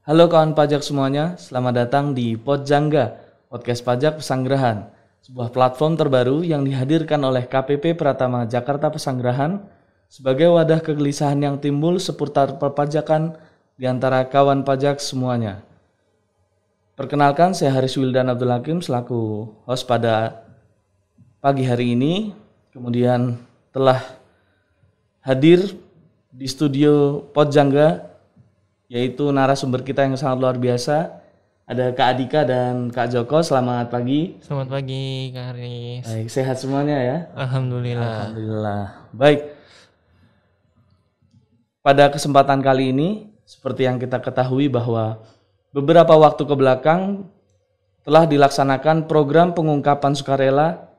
Halo kawan pajak semuanya, selamat datang di Podjangga, podcast pajak Pesanggerahan, sebuah platform terbaru yang dihadirkan oleh KPP Pratama Jakarta Pesanggerahan sebagai wadah kegelisahan yang timbul seputar perpajakan di antara kawan pajak semuanya. Perkenalkan, saya Haris Wildan Abdul Hakim selaku host pada pagi hari ini, kemudian telah hadir di studio Podjangga yaitu narasumber kita yang sangat luar biasa. Ada Kak Adika dan Kak Joko. Selamat pagi. Selamat pagi Kak Haris. Baik, sehat semuanya ya? Alhamdulillah. Alhamdulillah. Baik. Pada kesempatan kali ini, seperti yang kita ketahui bahwa beberapa waktu ke belakang telah dilaksanakan program pengungkapan sukarela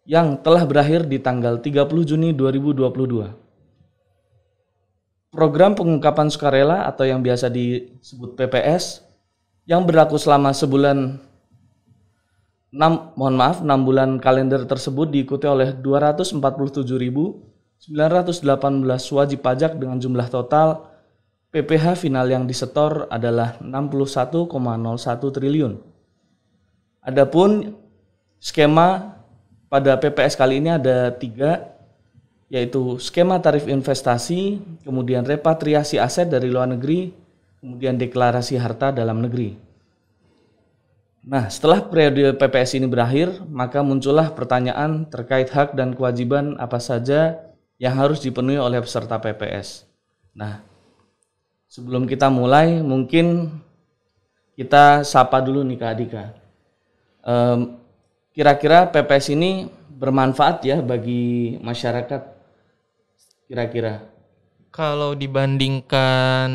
yang telah berakhir di tanggal 30 Juni 2022. Program pengungkapan sukarela atau yang biasa disebut PPS yang berlaku selama 6 bulan kalender tersebut diikuti oleh 247.918 wajib pajak dengan jumlah total PPh final yang disetor adalah 61,01 triliun. Adapun skema pada PPS kali ini ada 3, yaitu skema tarif investasi, kemudian repatriasi aset dari luar negeri, kemudian deklarasi harta dalam negeri. Nah, setelah periode PPS ini berakhir, maka muncullah pertanyaan terkait hak dan kewajiban apa saja yang harus dipenuhi oleh peserta PPS. Nah, sebelum kita mulai, mungkin kita sapa dulu nih Kak Adika. Kira-kira PPS ini bermanfaat ya bagi masyarakat? Kira-kira Kalau dibandingkan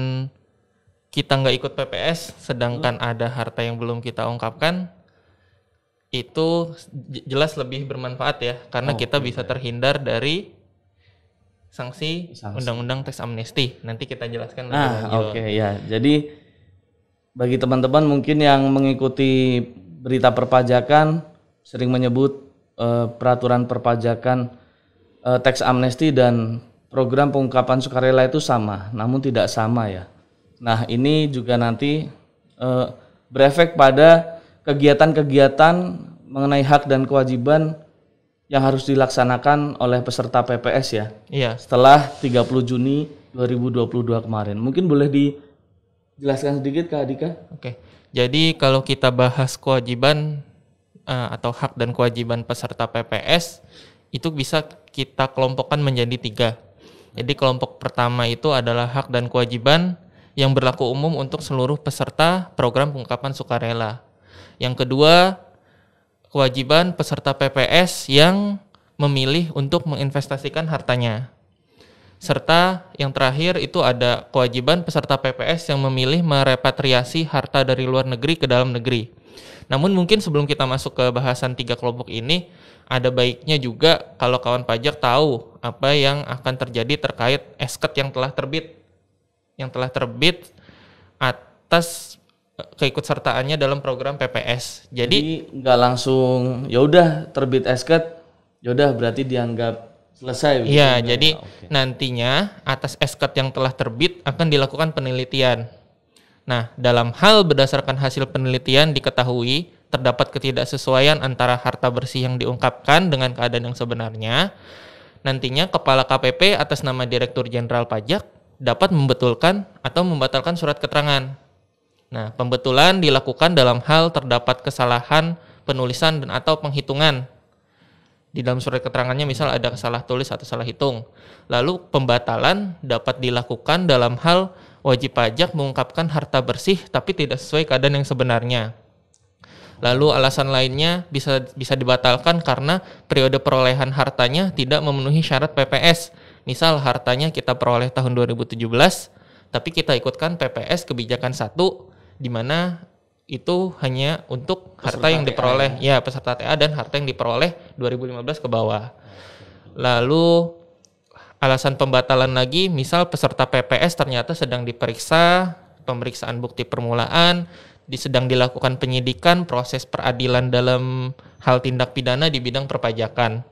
kita nggak ikut PPS, sedangkan ada harta yang belum kita ungkapkan, itu jelas lebih bermanfaat ya, karena kita bisa terhindar dari sanksi Undang-Undang Tax Amnesty. Nanti kita jelaskan lebih lanjut. Ya. Jadi bagi teman-teman mungkin yang mengikuti berita perpajakan sering menyebut peraturan perpajakan Tax Amnesty dan program pengungkapan sukarela itu sama, namun tidak sama ya. Nah, ini juga nanti berefek pada kegiatan-kegiatan mengenai hak dan kewajiban yang harus dilaksanakan oleh peserta PPS ya. Iya. Setelah 30 Juni 2022 kemarin. Mungkin boleh dijelaskan sedikit Kak Adika? Oke. Jadi kalau kita bahas kewajiban atau hak dan kewajiban peserta PPS, itu bisa kita kelompokkan menjadi 3. Jadi kelompok pertama itu adalah hak dan kewajiban yang berlaku umum untuk seluruh peserta program pengungkapan sukarela. Yang kedua, kewajiban peserta PPS yang memilih untuk menginvestasikan hartanya. Serta yang terakhir itu ada kewajiban peserta PPS yang memilih merepatriasi harta dari luar negeri ke dalam negeri. Namun mungkin sebelum kita masuk ke bahasan 3 kelompok ini, ada baiknya juga kalau kawan pajak tahu apa yang akan terjadi terkait esket yang telah terbit atas keikutsertaannya dalam program PPS. Jadi nggak langsung ya udah terbit esket, ya udah berarti dianggap selesai. Iya, jadi nantinya atas esket yang telah terbit akan dilakukan penelitian. Nah, dalam hal berdasarkan hasil penelitian diketahui terdapat ketidaksesuaian antara harta bersih yang diungkapkan dengan keadaan yang sebenarnya, nantinya Kepala KPP atas nama Direktur Jenderal Pajak dapat membetulkan atau membatalkan surat keterangan. Nah, pembetulan dilakukan dalam hal terdapat kesalahan penulisan dan atau penghitungan. Di dalam surat keterangannya misal ada salah tulis atau salah hitung. Lalu pembatalan dapat dilakukan dalam hal wajib pajak mengungkapkan harta bersih tapi tidak sesuai keadaan yang sebenarnya. Lalu alasan lainnya bisa dibatalkan karena periode perolehan hartanya tidak memenuhi syarat PPS. Misal hartanya kita peroleh tahun 2017, tapi kita ikutkan PPS kebijakan 1, di mana itu hanya untuk harta yang diperoleh, peserta TA dan harta yang diperoleh 2015 ke bawah. Lalu alasan pembatalan lagi, misal peserta PPS ternyata sedang diperiksa, pemeriksaan bukti permulaan, sedang dilakukan penyidikan, proses peradilan dalam hal tindak pidana di bidang perpajakan.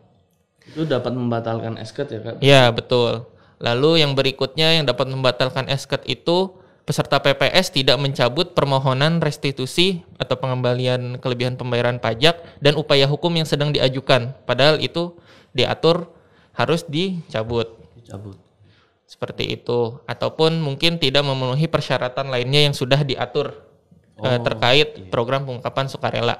Itu dapat membatalkan esket ya Kak? Ya, betul. Lalu yang berikutnya yang dapat membatalkan esket itu peserta PPS tidak mencabut permohonan restitusi atau pengembalian kelebihan pembayaran pajak dan upaya hukum yang sedang diajukan. Padahal itu diatur harus dicabut. Seperti itu. Ataupun mungkin tidak memenuhi persyaratan lainnya yang sudah diatur terkait program pengungkapan sukarela.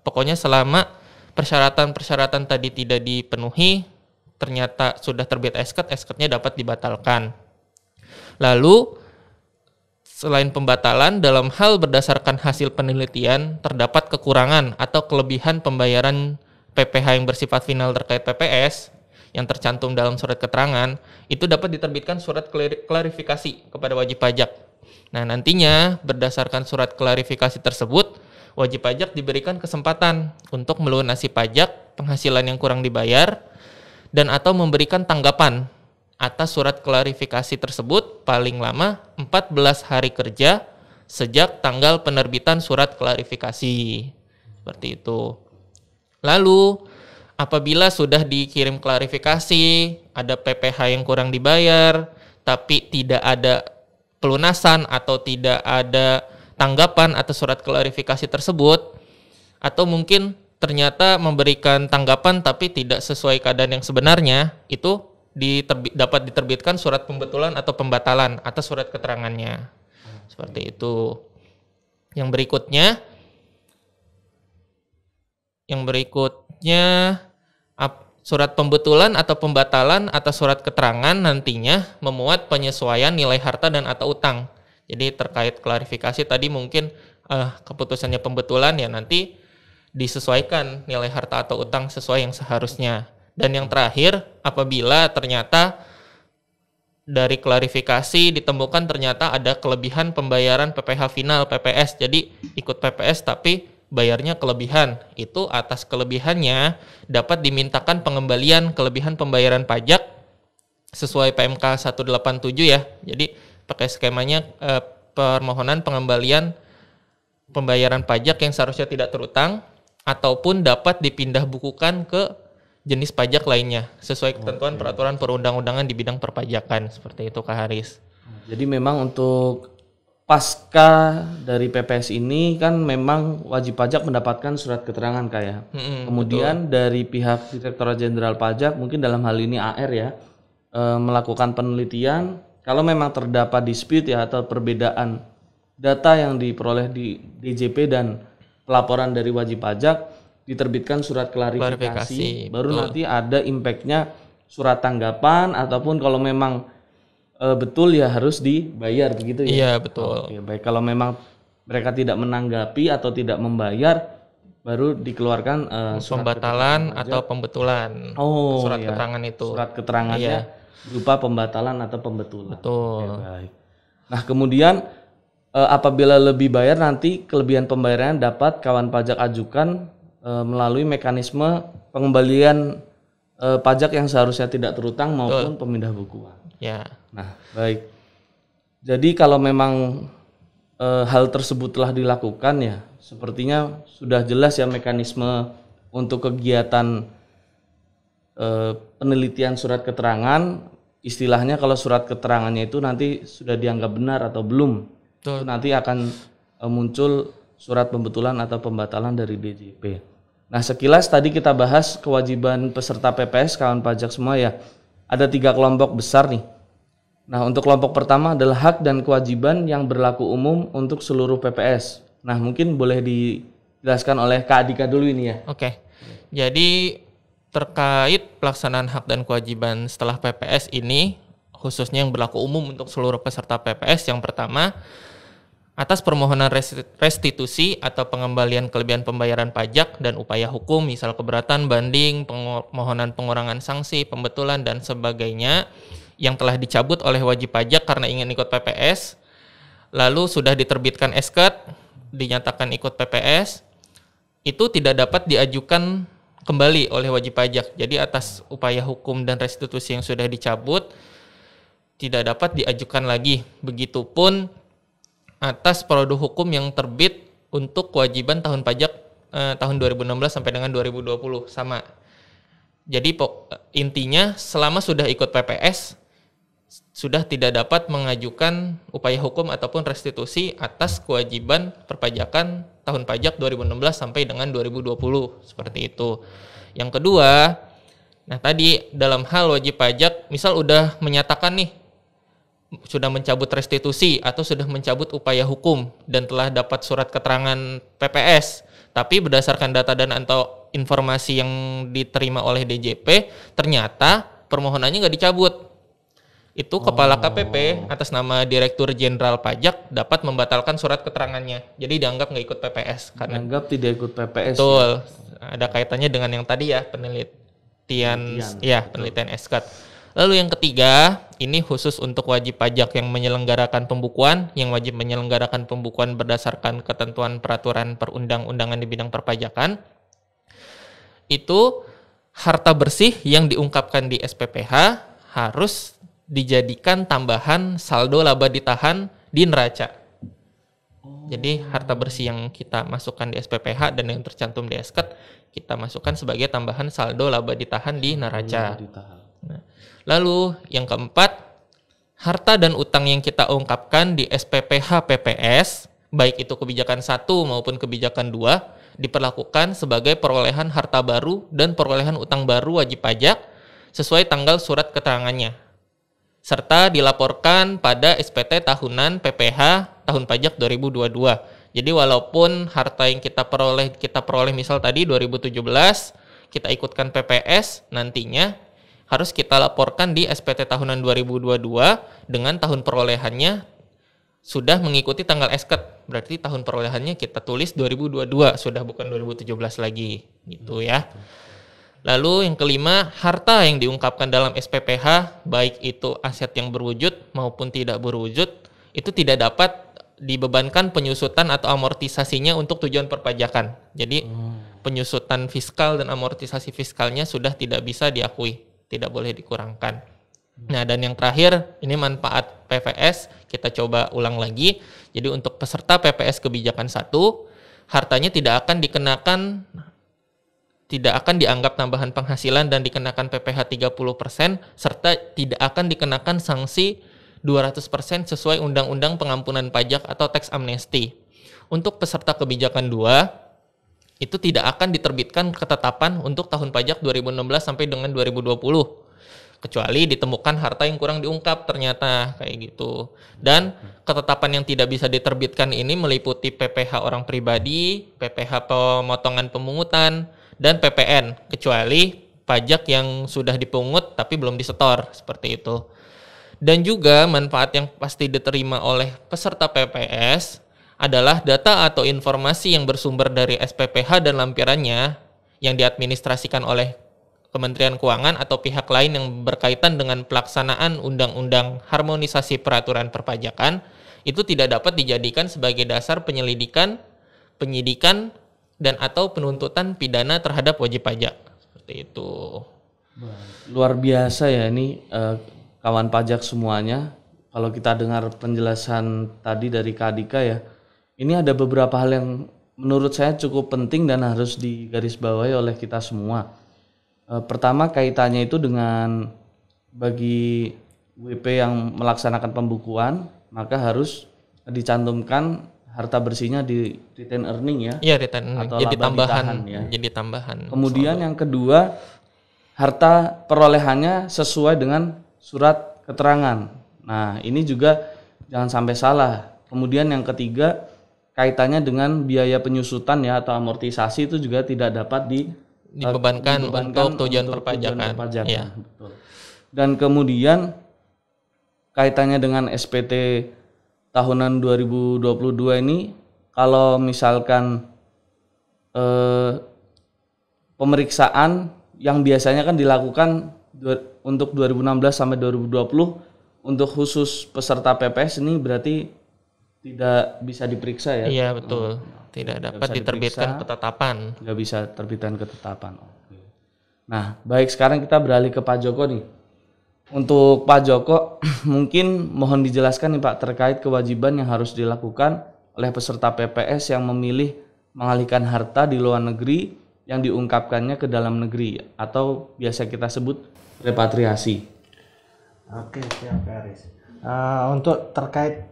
Pokoknya selama persyaratan-persyaratan tadi tidak dipenuhi, ternyata sudah terbit SK-nya dapat dibatalkan. Lalu selain pembatalan, dalam hal berdasarkan hasil penelitian, terdapat kekurangan atau kelebihan pembayaran PPh yang bersifat final terkait PPS yang tercantum dalam surat keterangan, itu dapat diterbitkan surat klarifikasi kepada wajib pajak. Nah, nantinya berdasarkan surat klarifikasi tersebut, wajib pajak diberikan kesempatan untuk melunasi pajak penghasilan yang kurang dibayar dan atau memberikan tanggapan atas surat klarifikasi tersebut paling lama 14 hari kerja sejak tanggal penerbitan surat klarifikasi. Seperti itu. Lalu, apabila sudah dikirim klarifikasi, ada PPh yang kurang dibayar, tapi tidak ada pelunasan atau tidak ada tanggapan atas surat klarifikasi tersebut, atau mungkin ternyata memberikan tanggapan tapi tidak sesuai keadaan yang sebenarnya, itu dapat diterbitkan surat pembetulan atau pembatalan atas surat keterangannya. Seperti itu. Yang berikutnya surat pembetulan atau pembatalan atas surat keterangan nantinya memuat penyesuaian nilai harta dan atau utang. Jadi terkait klarifikasi tadi mungkin keputusannya pembetulan, ya nanti disesuaikan nilai harta atau utang sesuai yang seharusnya. Dan yang terakhir, apabila ternyata dari klarifikasi ditemukan ternyata ada kelebihan pembayaran PPh final PPS, jadi ikut PPS tapi bayarnya kelebihan, itu atas kelebihannya dapat dimintakan pengembalian kelebihan pembayaran pajak sesuai PMK 187 ya. Jadi pakai skemanya permohonan pengembalian pembayaran pajak yang seharusnya tidak terutang ataupun dapat dipindah bukukan ke jenis pajak lainnya sesuai ketentuan peraturan perundang-undangan di bidang perpajakan. Seperti itu, Kak Haris. Jadi memang untuk pasca dari PPS ini kan memang wajib pajak mendapatkan surat keterangan, Kak ya. Kemudian betul. Dari pihak Direktorat Jenderal Pajak, mungkin dalam hal ini AR ya, melakukan penelitian kalau memang terdapat dispute ya atau perbedaan data yang diperoleh di DJP dan pelaporan dari wajib pajak, diterbitkan surat klarifikasi. Baru betul. Nanti ada impactnya surat tanggapan ataupun kalau memang betul ya harus dibayar begitu ya. Iya betul. Oke, baik, kalau memang mereka tidak menanggapi atau tidak membayar baru dikeluarkan surat pembatalan atau pembetulan. Surat keterangan itu. Surat keterangannya berupa pembatalan atau pembetulan. Betul. Oke, baik. Nah kemudian apabila lebih bayar nanti kelebihan pembayaran dapat kawan pajak ajukan melalui mekanisme pengembalian pajak yang seharusnya tidak terutang maupun pemindah bukuan. Ya. Nah, baik. Jadi kalau memang hal tersebut telah dilakukan ya, sepertinya sudah jelas ya mekanisme untuk kegiatan penelitian surat keterangan. Istilahnya kalau surat keterangannya itu nanti sudah dianggap benar atau belum. Itu nanti akan muncul surat pembetulan atau pembatalan dari DJP. Nah sekilas tadi kita bahas kewajiban peserta PPS kawan pajak semua ya. Ada 3 kelompok besar nih. Nah untuk kelompok pertama adalah hak dan kewajiban yang berlaku umum untuk seluruh PPS. Nah mungkin boleh dijelaskan oleh Kak Adika dulu ini ya. Oke. Jadi terkait pelaksanaan hak dan kewajiban setelah PPS ini, khususnya yang berlaku umum untuk seluruh peserta PPS, yang pertama, atas permohonan restitusi atau pengembalian kelebihan pembayaran pajak dan upaya hukum, misal keberatan, banding, permohonan pengurangan sanksi, pembetulan, dan sebagainya, yang telah dicabut oleh wajib pajak karena ingin ikut PPS, lalu sudah diterbitkan SK, dinyatakan ikut PPS, itu tidak dapat diajukan kembali oleh wajib pajak. Jadi atas upaya hukum dan restitusi yang sudah dicabut, tidak dapat diajukan lagi. Begitupun atas produk hukum yang terbit untuk kewajiban tahun pajak tahun 2016 sampai dengan 2020 sama. Jadi intinya selama sudah ikut PPS sudah tidak dapat mengajukan upaya hukum ataupun restitusi atas kewajiban perpajakan tahun pajak 2016 sampai dengan 2020 seperti itu. Yang kedua, nah tadi dalam hal wajib pajak misal udah menyatakan nih sudah mencabut restitusi atau sudah mencabut upaya hukum dan telah dapat surat keterangan PPS, tapi berdasarkan data dan atau informasi yang diterima oleh DJP ternyata permohonannya nggak dicabut. Itu Kepala KPP atas nama Direktur Jenderal Pajak dapat membatalkan surat keterangannya. Jadi dianggap nggak ikut PPS. Karena dianggap tidak ikut PPS. Betul. Ya? Ada kaitannya dengan yang tadi ya, penelitian SKAT. Lalu yang ketiga, ini khusus untuk wajib pajak yang menyelenggarakan pembukuan, yang wajib menyelenggarakan pembukuan berdasarkan ketentuan peraturan perundang-undangan di bidang perpajakan. Itu harta bersih yang diungkapkan di SPPH harus dijadikan tambahan saldo laba ditahan di neraca. Jadi harta bersih yang kita masukkan di SPPH dan yang tercantum di SKAT kita masukkan sebagai tambahan saldo laba ditahan di neraca. Nah, lalu yang keempat, harta dan utang yang kita ungkapkan di SPPH PPS, baik itu kebijakan 1 maupun kebijakan 2, diperlakukan sebagai perolehan harta baru dan perolehan utang baru wajib pajak sesuai tanggal surat keterangannya, serta dilaporkan pada SPT tahunan PPH tahun pajak 2022. Jadi walaupun harta yang kita peroleh misal tadi 2017, kita ikutkan PPS, nantinya harus kita laporkan di SPT tahunan 2022 dengan tahun perolehannya sudah mengikuti tanggal SKAT. Berarti tahun perolehannya kita tulis 2022, sudah bukan 2017 lagi, gitu ya. Lalu yang kelima, harta yang diungkapkan dalam SPPH, baik itu aset yang berwujud maupun tidak berwujud, itu tidak dapat dibebankan penyusutan atau amortisasinya untuk tujuan perpajakan. Jadi penyusutan fiskal dan amortisasi fiskalnya sudah tidak bisa diakui, tidak boleh dikurangkan. Nah, dan yang terakhir, ini manfaat PPS, kita coba ulang lagi. Jadi untuk peserta PPS kebijakan 1, hartanya tidak akan dianggap tambahan penghasilan dan dikenakan PPH 30%, serta tidak akan dikenakan sanksi 200% sesuai Undang-Undang Pengampunan Pajak atau Tax Amnesty. Untuk peserta kebijakan 2, itu tidak akan diterbitkan ketetapan untuk tahun pajak 2016 sampai dengan 2020. Kecuali ditemukan harta yang kurang diungkap ternyata, kayak gitu. Dan ketetapan yang tidak bisa diterbitkan ini meliputi PPH orang pribadi, PPH pemotongan pemungutan, dan PPN, kecuali pajak yang sudah dipungut tapi belum disetor, seperti itu. Dan juga manfaat yang pasti diterima oleh peserta PPS adalah data atau informasi yang bersumber dari SPPH dan lampirannya yang diadministrasikan oleh Kementerian Keuangan atau pihak lain yang berkaitan dengan pelaksanaan Undang-Undang Harmonisasi Peraturan Perpajakan itu tidak dapat dijadikan sebagai dasar penyelidikan, penyidikan, dan atau penuntutan pidana terhadap wajib pajak. Seperti itu. Luar biasa ya ini kawan pajak semuanya. Kalau kita dengar penjelasan tadi dari Kak Dika ya, ini ada beberapa hal yang menurut saya cukup penting dan harus digarisbawahi oleh kita semua. Pertama kaitannya itu dengan bagi WP yang melaksanakan pembukuan, maka harus dicantumkan harta bersihnya di retain earning ya. Iya, retain earning. Jadi tambahan ya. Jadi tambahan. Kemudian yang kedua, harta perolehannya sesuai dengan surat keterangan. Nah, ini juga jangan sampai salah. Kemudian yang ketiga, kaitannya dengan biaya penyusutan ya atau amortisasi itu juga tidak dapat dibebankan untuk tujuan perpajakan. Ya. Betul. Dan kemudian kaitannya dengan SPT tahunan 2022 ini, kalau misalkan pemeriksaan yang biasanya kan dilakukan untuk 2016 sampai 2020 untuk khusus peserta PPS ini berarti tidak bisa diperiksa ya? Iya betul. Tidak dapat diterbitkan ketetapan. Nggak bisa terbitkan ketetapan. Oke. Nah, baik, sekarang kita beralih ke Pak Joko nih. Untuk Pak Joko, mungkin mohon dijelaskan nih Pak terkait kewajiban yang harus dilakukan oleh peserta PPS yang memilih mengalihkan harta di luar negeri yang diungkapkannya ke dalam negeri atau biasa kita sebut repatriasi. Oke, siap Aris. Untuk terkait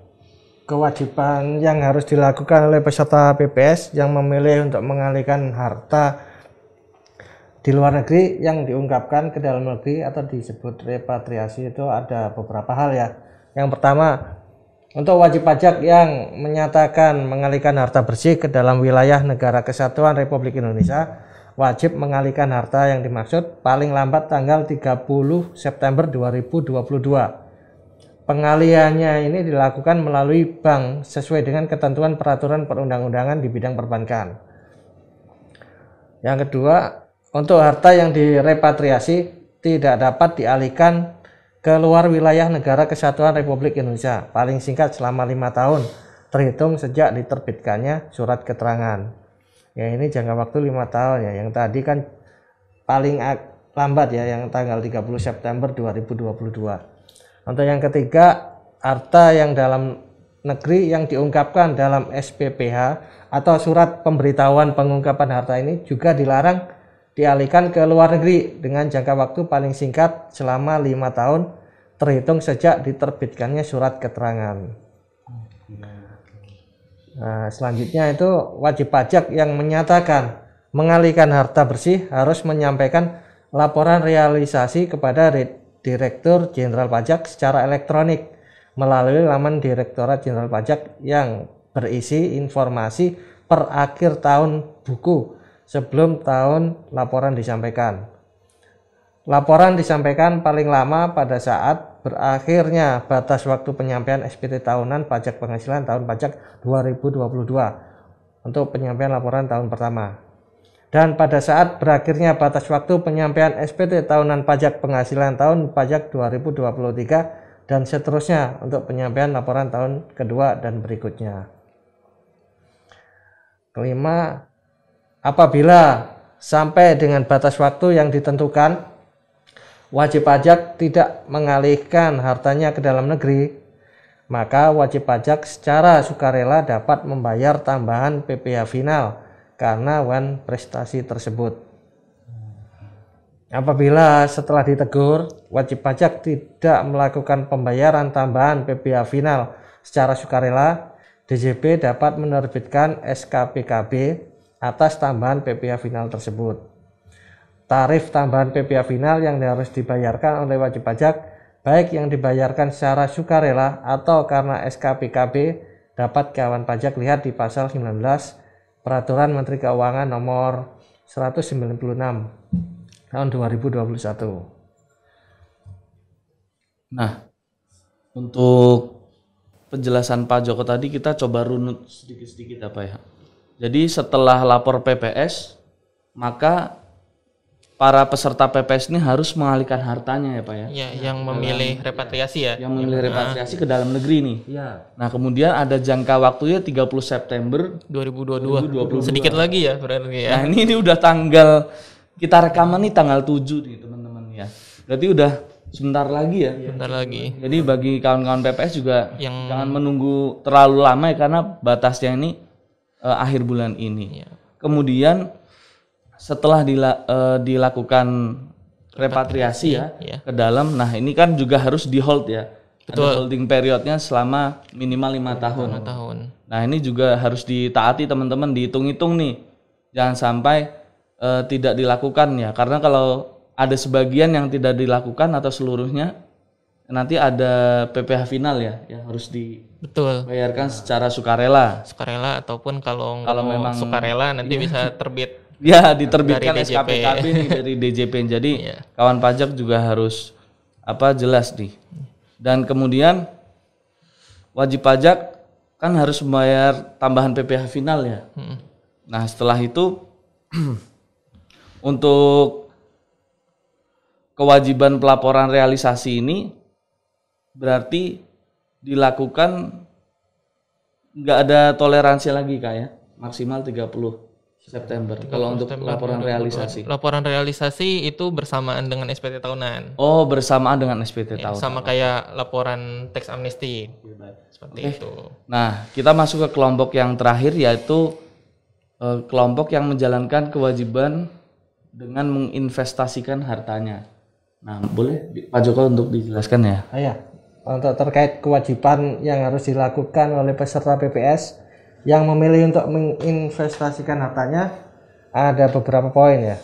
kewajiban yang harus dilakukan oleh peserta PPS yang memilih untuk mengalihkan harta di luar negeri yang diungkapkan ke dalam negeri atau disebut repatriasi itu ada beberapa hal ya. Yang pertama, untuk wajib pajak yang menyatakan mengalihkan harta bersih ke dalam wilayah Negara Kesatuan Republik Indonesia wajib mengalihkan harta yang dimaksud paling lambat tanggal 30 September 2022. Pengalihannya ini dilakukan melalui bank sesuai dengan ketentuan peraturan perundang-undangan di bidang perbankan. Yang kedua, untuk harta yang direpatriasi tidak dapat dialihkan ke luar wilayah Negara Kesatuan Republik Indonesia paling singkat selama 5 tahun terhitung sejak diterbitkannya surat keterangan. Ya, ini jangka waktu 5 tahun ya. Yang tadi kan paling lambat ya, yang tanggal 30 September 2022. Untuk yang ketiga, harta yang dalam negeri yang diungkapkan dalam SPPH atau surat pemberitahuan pengungkapan harta ini juga dilarang dialihkan ke luar negeri dengan jangka waktu paling singkat selama 5 tahun terhitung sejak diterbitkannya surat keterangan. Nah, selanjutnya itu wajib pajak yang menyatakan mengalihkan harta bersih harus menyampaikan laporan realisasi kepada Direktur Jenderal Pajak secara elektronik melalui laman Direktorat Jenderal Pajak yang berisi informasi per akhir tahun buku sebelum tahun laporan disampaikan. Laporan disampaikan paling lama pada saat berakhirnya batas waktu penyampaian SPT tahunan pajak penghasilan tahun pajak 2022 untuk penyampaian laporan tahun pertama. Dan pada saat berakhirnya batas waktu penyampaian SPT tahunan pajak penghasilan tahun pajak 2023 dan seterusnya untuk penyampaian laporan tahun kedua dan berikutnya. Kelima, apabila sampai dengan batas waktu yang ditentukan, wajib pajak tidak mengalihkan hartanya ke dalam negeri, maka wajib pajak secara sukarela dapat membayar tambahan PPh final karena wan prestasi tersebut. Apabila setelah ditegur, wajib pajak tidak melakukan pembayaran tambahan PPh final secara sukarela, DJP dapat menerbitkan SKPKB atas tambahan PPh final tersebut. Tarif tambahan PPh final yang harus dibayarkan oleh wajib pajak, baik yang dibayarkan secara sukarela atau karena SKPKB, dapat kawan pajak lihat di pasal 19 Peraturan Menteri Keuangan nomor 196 tahun 2021. Nah, untuk penjelasan Pak Joko tadi kita coba runut sedikit-sedikit apa ya. Jadi setelah lapor PPS, maka para peserta PPS ini harus mengalihkan hartanya ya Pak ya. Ya, yang memilih repatriasi ya. Yang memilih repatriasi ke dalam negeri nih. Ya. Nah, kemudian ada jangka waktunya 30 September 2022. Sedikit lagi ya berarti ya. Nah, ini udah tanggal kita rekaman nih tanggal 7 nih teman-teman ya. Berarti udah sebentar lagi ya. Bentar lagi. Jadi bagi kawan-kawan PPS juga Yang jangan menunggu terlalu lama ya karena batasnya ini akhir bulan ini. Ya. Kemudian setelah dilakukan repatriasi ya ke dalam, nah ini kan juga harus di hold ya. Betul. Ada holding periodnya selama minimal 5 tahun. 5 tahun. Nah ini juga harus ditaati teman-teman, dihitung-hitung nih. Jangan sampai tidak dilakukan ya, karena kalau ada sebagian yang tidak dilakukan atau seluruhnya, nanti ada PPh final ya yang harus dibayarkan secara sukarela. Sukarela ataupun kalau memang sukarela nanti bisa terbit. Ya, diterbitkan Dari DJP. SKPKB nih dari DJP. Jadi Iya. kawan pajak juga harus jelas nih. Dan kemudian wajib pajak kan harus membayar tambahan PPh final ya. Nah, setelah itu untuk kewajiban pelaporan realisasi ini berarti dilakukan nggak ada toleransi lagi Kak ya. Maksimal 30 September kalau untuk laporan realisasi. Laporan realisasi itu bersamaan dengan SPT tahunan. Oh, bersamaan dengan SPT tahunan. Sama kayak laporan teks amnesti. Seperti itu. Nah, kita masuk ke kelompok yang terakhir yaitu kelompok yang menjalankan kewajiban dengan menginvestasikan hartanya. Nah, boleh Pak Joko untuk dijelaskan ya? Ya, untuk terkait kewajiban yang harus dilakukan oleh peserta PPS yang memilih untuk menginvestasikan hartanya, ada beberapa poin ya.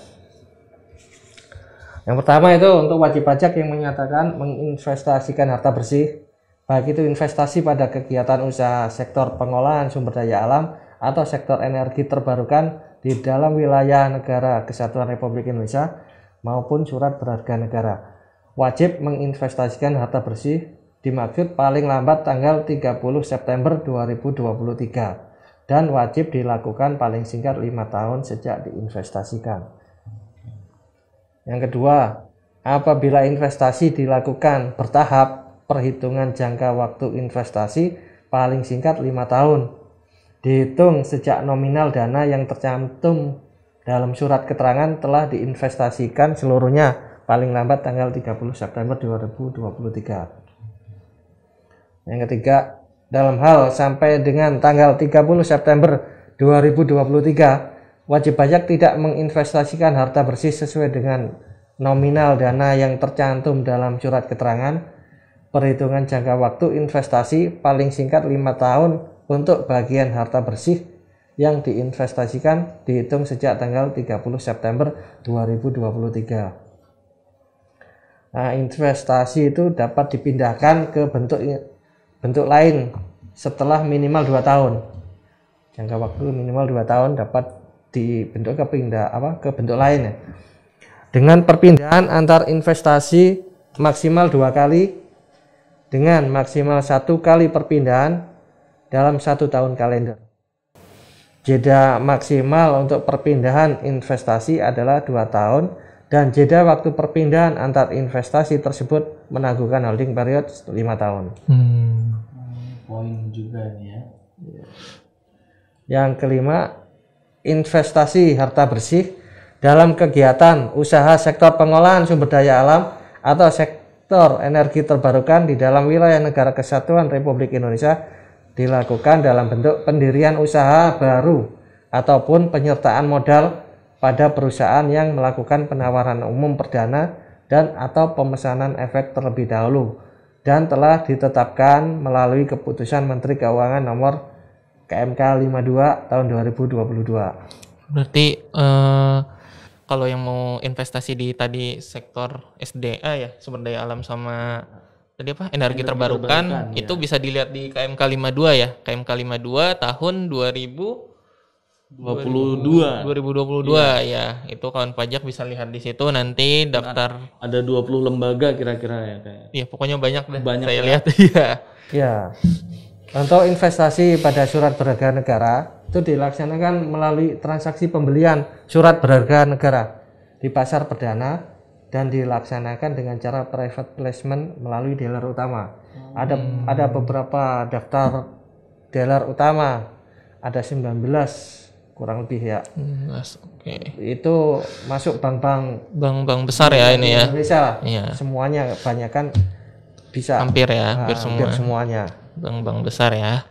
Yang pertama itu untuk wajib pajak yang menyatakan menginvestasikan harta bersih, baik itu investasi pada kegiatan usaha sektor pengolahan sumber daya alam atau sektor energi terbarukan di dalam wilayah negara Kesatuan Republik Indonesia maupun surat berharga negara. Wajib menginvestasikan harta bersih dimaksud paling lambat tanggal 30 September 2023 dan wajib dilakukan paling singkat 5 tahun sejak diinvestasikan. Yang kedua, apabila investasi dilakukan bertahap, perhitungan jangka waktu investasi paling singkat 5 tahun. Dihitung sejak nominal dana yang tercantum dalam surat keterangan telah diinvestasikan seluruhnya paling lambat tanggal 30 September 2023. Yang ketiga, dalam hal sampai dengan tanggal 30 September 2023, wajib pajak tidak menginvestasikan harta bersih sesuai dengan nominal dana yang tercantum dalam surat keterangan. Perhitungan jangka waktu investasi paling singkat 5 tahun untuk bagian harta bersih yang diinvestasikan dihitung sejak tanggal 30 September 2023. Nah, investasi itu dapat dipindahkan ke bentuk lain setelah minimal 2 tahun. Jangka waktu minimal 2 tahun dapat dibentuk ke bentuk lain ya. Dengan perpindahan antar investasi maksimal 2 kali dengan maksimal 1 kali perpindahan dalam 1 tahun kalender. Jeda maksimal untuk perpindahan investasi adalah 2 tahun dan jeda waktu perpindahan antar investasi tersebut menangguhkan holding period 5 tahun. Poin juga nih ya. Yang kelima, investasi harta bersih dalam kegiatan usaha sektor pengolahan sumber daya alam atau sektor energi terbarukan di dalam wilayah negara Kesatuan Republik Indonesia dilakukan dalam bentuk pendirian usaha baru ataupun penyertaan modal pada perusahaan yang melakukan penawaran umum perdana dan atau pemesanan efek terlebih dahulu dan telah ditetapkan melalui keputusan Menteri Keuangan nomor KMK 52 tahun 2022. Berarti kalau yang mau investasi di tadi sektor SDA ya, sumber daya alam sama tadi apa? Energi terbarukan itu ya. bisa dilihat di KMK 52 ya. KMK 52 tahun 2022 ya. Itu kawan pajak bisa lihat di situ nanti daftar. Ada 20 lembaga kira-kira ya kayak. Iya, pokoknya banyak deh. Banyak saya ya. lihat iya. Ya. Untuk investasi pada surat berharga negara itu dilaksanakan melalui transaksi pembelian surat berharga negara di pasar perdana dan dilaksanakan dengan cara private placement melalui dealer utama. Ada beberapa daftar dealer utama, ada 19 kurang lebih ya. Oke. Itu masuk bank-bank besar ya ini ya. Indonesia. Iya. Semuanya kebanyakan bisa Hampir ya, hampir semuanya. Bank-bank besar ya.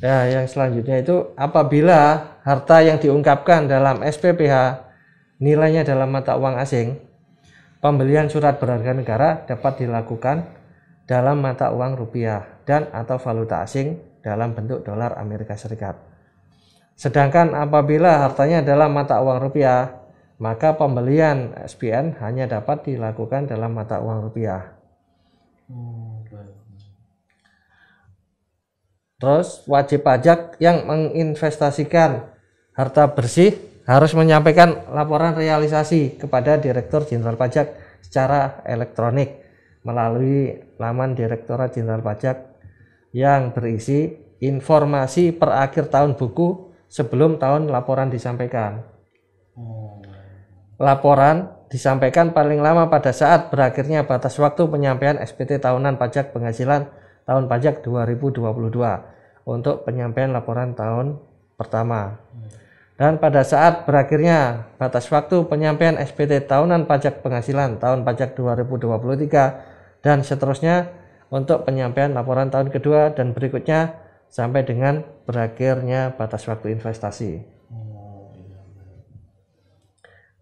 Ya, yang selanjutnya itu apabila harta yang diungkapkan dalam SPPH nilainya dalam mata uang asing, pembelian surat berharga negara dapat dilakukan dalam mata uang rupiah dan atau valuta asing dalam bentuk dolar Amerika Serikat. Sedangkan apabila hartanya dalam mata uang rupiah, maka pembelian SPN hanya dapat dilakukan dalam mata uang rupiah. Terus wajib pajak yang menginvestasikan harta bersih harus menyampaikan laporan realisasi kepada Direktur Jenderal Pajak secara elektronik melalui laman Direktorat Jenderal Pajak yang berisi informasi per akhir tahun buku sebelum tahun laporan disampaikan. Laporan disampaikan paling lama pada saat berakhirnya batas waktu penyampaian SPT tahunan pajak penghasilan tahun pajak 2022 untuk penyampaian laporan tahun pertama. Dan pada saat berakhirnya batas waktu penyampaian SPT tahunan pajak penghasilan tahun pajak 2023 dan seterusnya untuk penyampaian laporan tahun kedua dan berikutnya sampai dengan berakhirnya batas waktu investasi.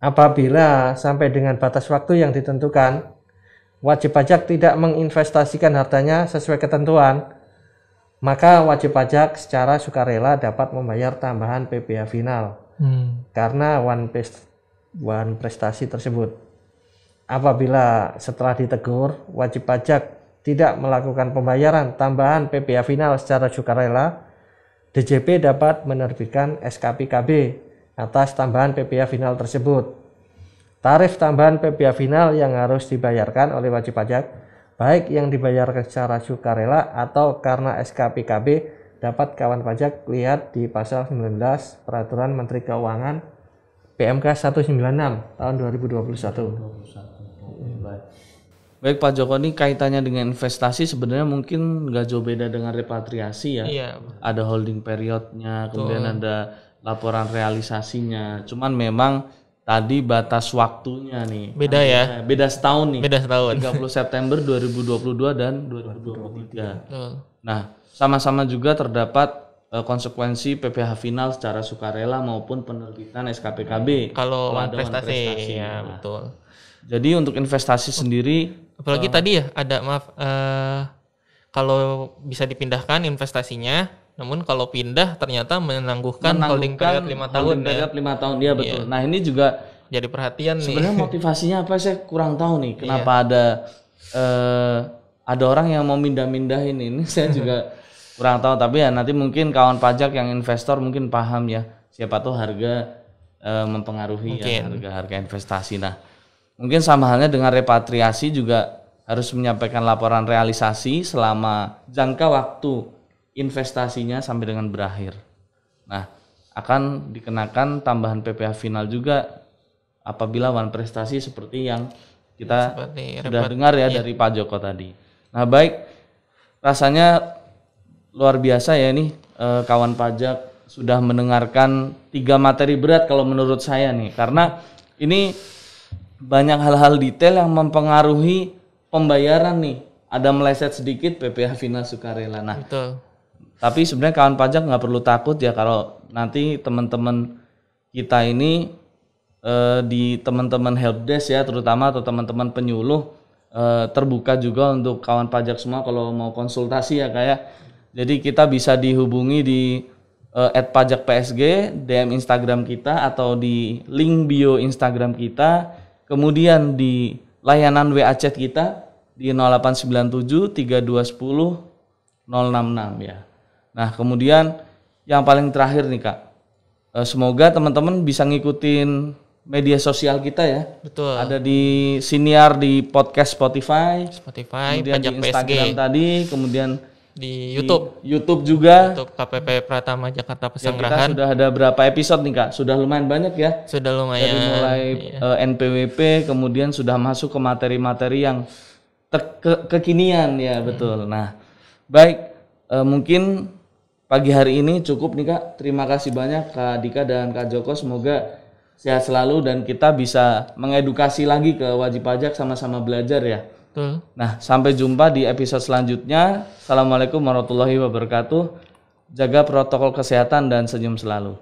Apabila sampai dengan batas waktu yang ditentukan, wajib pajak tidak menginvestasikan hartanya sesuai ketentuan, maka wajib pajak secara sukarela dapat membayar tambahan PPh final karena one prestasi tersebut. Apabila setelah ditegur, wajib pajak tidak melakukan pembayaran tambahan PPh final secara sukarela, DJP dapat menerbitkan SKPKB atas tambahan PPh final tersebut. Tarif tambahan PPh final yang harus dibayarkan oleh wajib pajak, baik yang dibayarkan secara sukarela atau karena SKPKB, dapat kawan pajak lihat di pasal 19 Peraturan Menteri Keuangan PMK 196 tahun 2021. Baik Pak Joko, ini kaitannya dengan investasi sebenarnya mungkin nggak jauh beda dengan repatriasi ya. Iya. Ada holding periodnya, kemudian ada laporan realisasinya. Cuman memang tadi batas waktunya nih. Beda ya. Beda setahun nih. Beda setahun. 30 September 2022 dan 2023. Betul. Nah, sama-sama juga terdapat konsekuensi PPh final secara sukarela maupun penerbitan SKPKB. Kalau ada prestasi ya, Nah, betul. jadi untuk investasi sendiri, Apalagi tadi ya ada kalau bisa dipindahkan investasinya, namun kalau pindah ternyata menangguhkan holding period 5 tahun. Holding period 5 tahun, ya betul. Nah ini juga jadi perhatian nih. sebenarnya motivasinya apa, saya kurang tahu nih. Kenapa ada orang yang mau mindah-mindahin ini, saya juga kurang tahu. Tapi ya nanti mungkin kawan pajak yang investor mungkin paham ya. Siapa tahu harga mempengaruhi ya, harga investasi. Nah mungkin sama halnya dengan repatriasi juga harus menyampaikan laporan realisasi selama jangka waktu investasinya sampai dengan berakhir. Nah, akan dikenakan tambahan PPh final juga apabila one prestasi seperti yang kita sudah dengar ya dari Pak Joko tadi. Nah, baik, rasanya luar biasa ya nih kawan pajak sudah mendengarkan 3 materi berat kalau menurut saya nih, karena ini banyak hal-hal detail yang mempengaruhi pembayaran nih. Ada meleset sedikit PPh final sukarela. Nah, betul. Tapi sebenarnya kawan pajak nggak perlu takut ya kalau nanti teman-teman kita ini di teman-teman helpdesk ya, terutama atau teman-teman penyuluh terbuka juga untuk kawan pajak semua kalau mau konsultasi ya kayak. Jadi kita bisa dihubungi di @pajakpsg, DM Instagram kita atau di link bio Instagram kita. Kemudian di layanan WA chat kita di 0897 3210 066 ya. Nah kemudian yang paling terakhir nih Kak, semoga teman-teman bisa ngikutin media sosial kita ya. Betul. Ada di Siniar di podcast Spotify, Pajak kemudian di Instagram PSG. tadi, kemudian Di YouTube. Di YouTube juga. YouTube KPP Pratama Jakarta Ya, kita Pesanggerahan. sudah ada berapa episode nih Kak? Sudah lumayan banyak ya. Sudah lumayan. Dari mulai NPWP, kemudian sudah masuk ke materi-materi yang kekinian ya, betul. Nah, baik, mungkin pagi hari ini cukup nih Kak. Terima kasih banyak Kak Dika dan Kak Joko. Semoga sehat selalu dan kita bisa mengedukasi lagi ke wajib pajak, sama-sama belajar ya. Betul. Nah, sampai jumpa di episode selanjutnya. Assalamualaikum warahmatullahi wabarakatuh. Jaga protokol kesehatan dan senyum selalu.